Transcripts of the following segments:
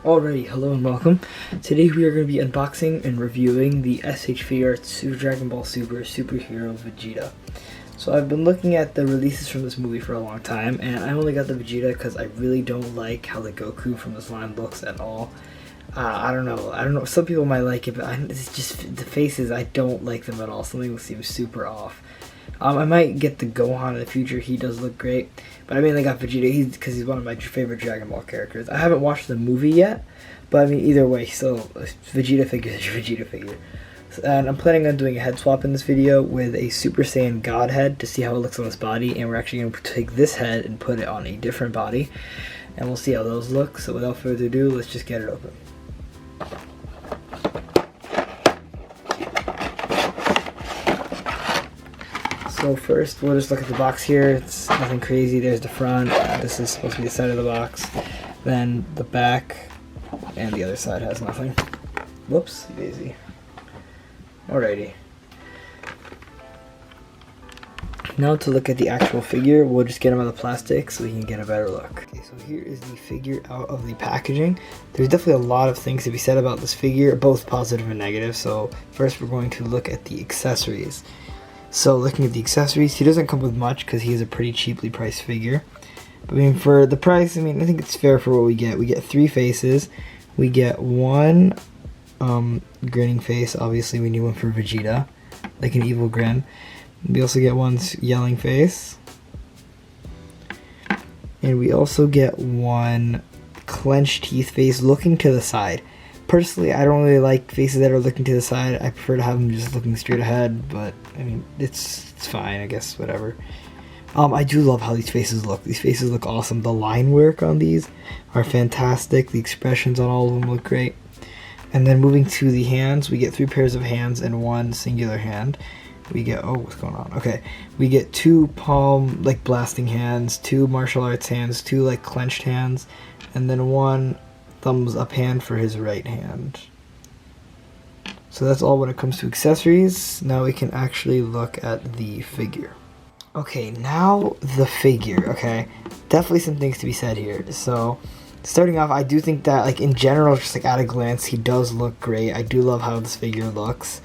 Alrighty, hello and welcome. Today we are going to be unboxing and reviewing the SH Figuarts Super Dragon Ball Super Superhero Vegeta. So I've been looking at the releases from this movie for a long time, and I only got the Vegeta because I really don't like how the Goku from this line looks at all. I don't know, some people might like it, but it's just the faces, I don't like them at all. Something seems super off. I might get the Gohan in the future. He does look great. But I mainly got Vegeta because he's one of my favorite Dragon Ball characters. I haven't watched the movie yet, but I mean, either way, still, Vegeta figure is your Vegeta figure. And I'm planning on doing a head swap in this video with a Super Saiyan God head to see how it looks on his body. And we're actually going to take this head and put it on a different body. And we'll see how those look. So without further ado, let's just get it open. So first, we'll just look at the box here. It's nothing crazy. There's the front. This is supposed to be the side of the box. Then the back, and the other side has nothing. Whoops, daisy. Alrighty. Now to look at the actual figure, we'll just get him out of the plastic so we can get a better look. Okay, so here is the figure out of the packaging. There's definitely a lot of things to be said about this figure, both positive and negative. So first, we're going to look at the accessories. So looking at the accessories, he doesn't come with much because he is a pretty cheaply priced figure. But I mean, for the price, I think it's fair for what we get. We get 3 faces. We get one grinning face. Obviously, we need one for Vegeta, like an evil grin. We also get one yelling face. And we also get one clenched teeth face looking to the side. Personally, I don't really like faces that are looking to the side. I prefer to have them just looking straight ahead, but I mean, it's fine, I guess, whatever. I do love how these faces look. These faces look awesome. The line work on these are fantastic. The expressions on all of them look great. And then moving to the hands, we get 3 pairs of hands and 1 singular hand. We get, oh, what's going on? Okay, we get 2 palm, like, blasting hands, 2 martial arts hands, 2, like, clenched hands, and then 1 thumbs up hand for his right hand. So that's all when it comes to accessories. Now we can actually look at the figure. Okay, now the figure, okay? Definitely some things to be said here. So, starting off, I do think that, like, in general, just like at a glance, he does look great. I do love how this figure looks.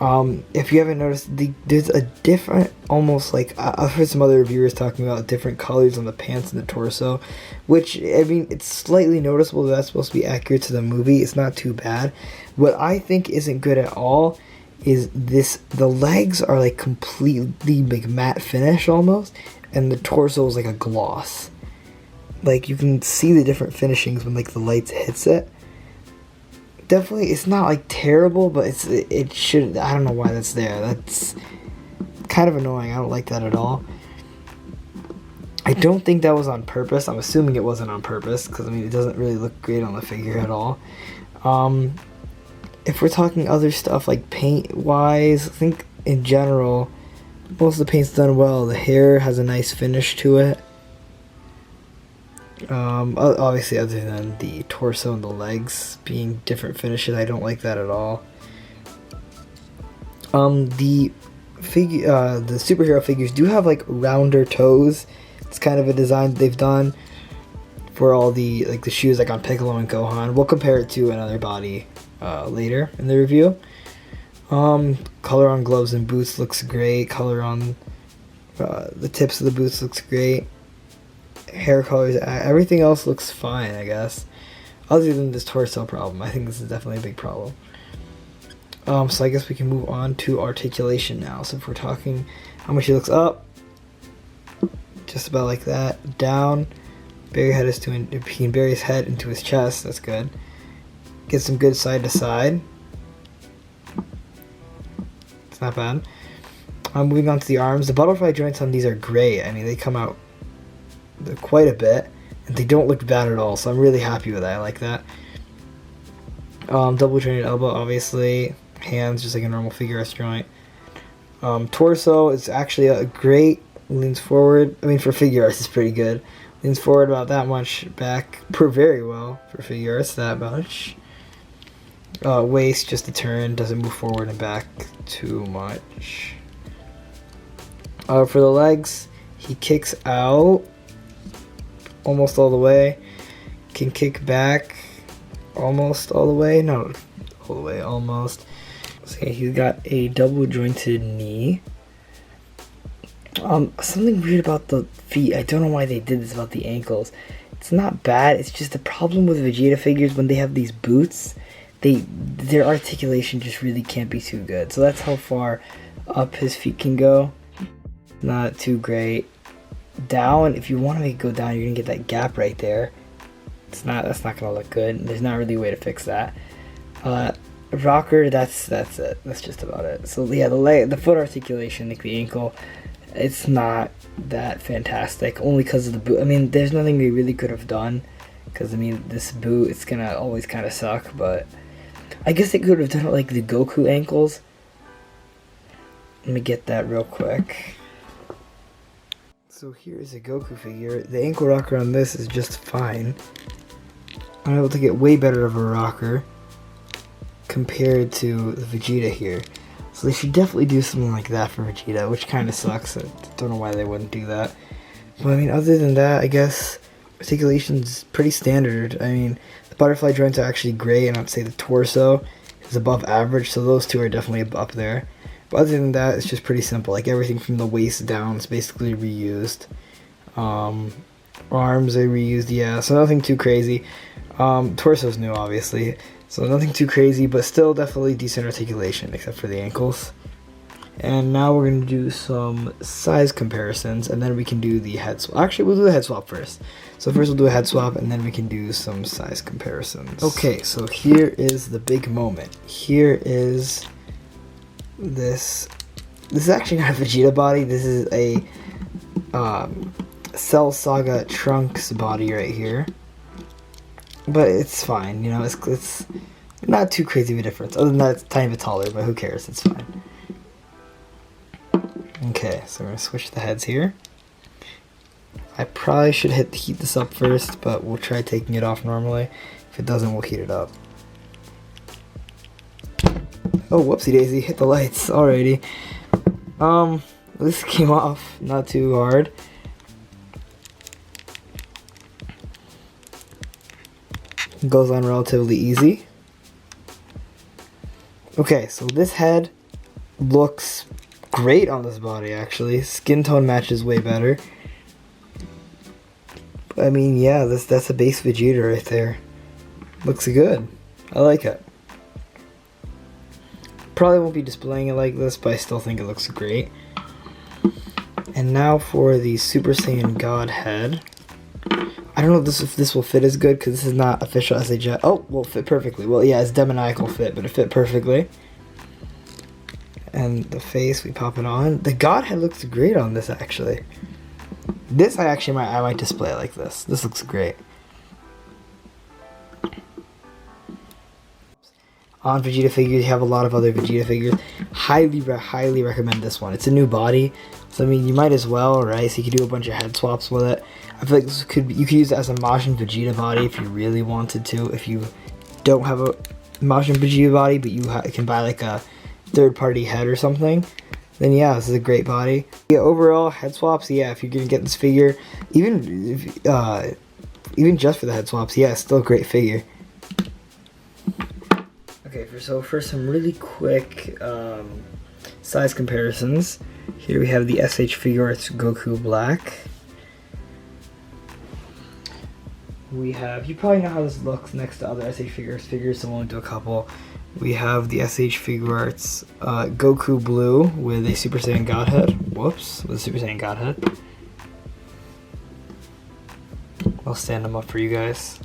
If you haven't noticed, there's a different, almost like, I've heard some other reviewers talking about different colors on the pants and the torso, which, I mean, it's slightly noticeable. That's supposed to be accurate to the movie. It's not too bad. What I think isn't good at all is the legs are like completely like matte finish almost, and the torso is like a gloss. Like, you can see the different finishings when like the lights hits it. Definitely, it's not like terrible, but it should. I don't know why that's there. That's kind of annoying. I don't like that at all. I don't think that was on purpose. I'm assuming it wasn't on purpose because I mean, it doesn't really look great on the figure at all. If we're talking other stuff like paint wise, I think in general most of the paint's done well. The hair has a nice finish to it. Obviously, other than the torso and the legs being different finishes, I don't like that at all. The superhero figures do have like rounder toes. It's kind of a design they've done for all the the shoes like on Piccolo and Gohan. We'll compare it to another body later in the review. Color on gloves and boots looks great. Color on the tips of the boots looks great. Hair colors, everything else looks fine, I guess, other than this torso problem. I think this is definitely a big problem. So I guess we can move on to articulation now. So if we're talking how much he looks up, just about like that, down, bury he can bury his head into his chest, that's good. Get some good side to side. It's not bad. Moving on to the arms, the butterfly joints on these are great. I mean, they come out quite a bit, and they don't look bad at all, so I'm really happy with that. I like that. Double jointed elbow, obviously. Hands, just like a normal Figuarts joint. Torso is actually a great, leans forward. I mean, for Figuarts, it's pretty good. Leans forward about that much, back very well for Figuarts, that much. Waist, just a turn, doesn't move forward and back too much. For the legs, he kicks out almost all the way, can kick back almost all the way. No, all the way, almost. So yeah, he's got a double jointed knee. Something weird about the feet. I don't know why they did this about the ankles. It's not bad. It's just the problem with Vegeta figures when they have these boots. Their articulation just really can't be too good. So that's how far up his feet can go. Not too great. Down, if you want to make it go down, you're gonna get that gap right there. That's not gonna look good. There's not really a way to fix that. Rocker, that's it. That's just about it. So yeah, the foot articulation, like the ankle, it's not that fantastic. Only because of the boot. I mean, there's nothing we really could have done. Because I mean, this boot, it's gonna always kind of suck. But I guess they could have done it like the Goku ankles. Let me get that real quick. So here's a Goku figure. The ankle rocker on this is just fine. I'm able to get way better of a rocker compared to the Vegeta here. So they should definitely do something like that for Vegeta, which kind of sucks. I don't know why they wouldn't do that. But I mean, other than that, I guess articulation's pretty standard. I mean, the butterfly joints are actually great, and I'd say the torso is above average, so those two are definitely up there. But other than that, it's just pretty simple. Like everything from the waist down is basically reused. Arms are reused, yeah, so nothing too crazy. Torso's new, obviously, so nothing too crazy, but still definitely decent articulation, except for the ankles. And now we're going to do some size comparisons, and then we can do the head swap. Actually, we'll do the head swap first. So first we'll do a head swap, and then we can do some size comparisons. Okay, so here is the big moment. Here is this. This is actually not a Vegeta body. This is a Cell Saga Trunks body right here. But it's fine, you know, it's not too crazy of a difference. Other than that, it's a tiny bit taller, but who cares, it's fine. Okay, so we're going to switch the heads here. I probably should heat this up first, but we'll try taking it off normally. If it doesn't, we'll heat it up. Oh, whoopsie daisy, hit the lights, alrighty. This came off not too hard. Goes on relatively easy. Okay, so this head looks great on this body, actually. Skin tone matches way better. I mean, yeah, that's a base Vegeta right there. Looks good. I like it. Probably won't be displaying it like this, but I still think it looks great. And now for the Super Saiyan God head. I don't know if this will fit as good because this is not official SHF. Oh, will fit perfectly. Well, yeah, it's demoniacal fit, but it fit perfectly. And the face, we pop it on. The God head looks great on this, actually. This I might display it like this. This looks great. On Vegeta figures, you have a lot of other Vegeta figures. Highly recommend this one. It's a new body, so I mean, you might as well, right? So you could do a bunch of head swaps with it. I feel like this you could use it as a Majin Vegeta body if you really wanted to. If you don't have a Majin Vegeta body, but you can buy like a third-party head or something, then yeah, this is a great body. Yeah, overall head swaps, yeah, if you're gonna get this figure, even just for the head swaps, yeah, it's still a great figure. Okay, so for some really quick size comparisons, here we have the SH Figuarts Goku Black. We have, you probably know how this looks next to other SH Figuarts figures, so we'll only do a couple. We have the SH Figuarts Goku Blue with a Super Saiyan Godhead. Whoops, with a Super Saiyan Godhead. I'll stand them up for you guys.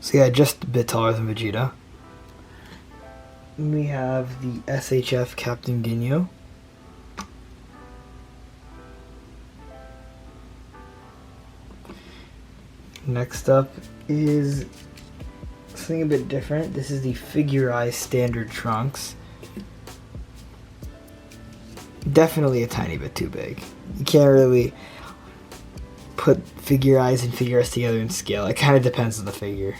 So yeah, just a bit taller than Vegeta. We have the SHF Captain Ginyu. Next up is something a bit different. This is the Figuarts Standard Trunks. Definitely a tiny bit too big. You can't really put Figuarts and Figuarts together in scale. It kind of depends on the figure.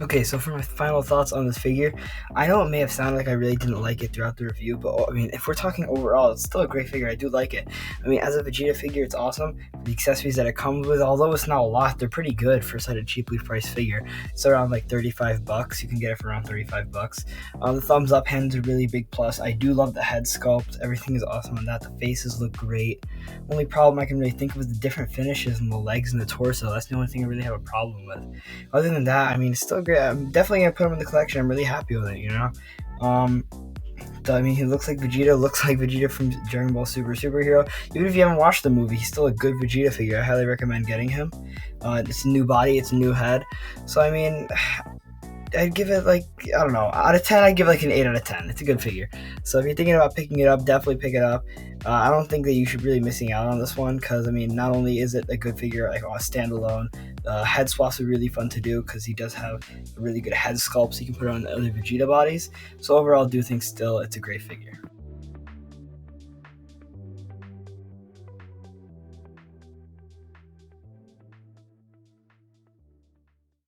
Okay, so for my final thoughts on this figure, I know it may have sounded like I really didn't like it throughout the review, but I mean, if we're talking overall, it's still a great figure. I do like it. I mean, as a Vegeta figure, it's awesome. The accessories that it comes with, although it's not a lot, they're pretty good for such a cheaply priced figure. It's around like $35. You can get it for around $35. The thumbs up hand's a really big plus. I do love the head sculpt. Everything is awesome on that. The faces look great. Only problem I can really think of is the different finishes in the legs and the torso. That's the only thing I really have a problem with. Other than that, I mean, it's still great. I'm definitely gonna put him in the collection. I'm really happy with it, you know. Um, I mean, he looks like Vegeta. Looks like Vegeta from Dragon Ball Super Superhero. Even if you haven't watched the movie, he's still a good Vegeta figure. I highly recommend getting him. It's a new body. It's a new head. So I mean, I'd give it like, I don't know, out of 10 I'd give it like an 8 out of 10. It's a good figure. So if you're thinking about picking it up, definitely pick it up. I don't think that you should really missing out on this one, because I mean, not only is it a good figure like on a standalone, head swaps are really fun to do because he does have a really good head sculpt, so you can put it on other Vegeta bodies. So overall, I do think still it's a great figure.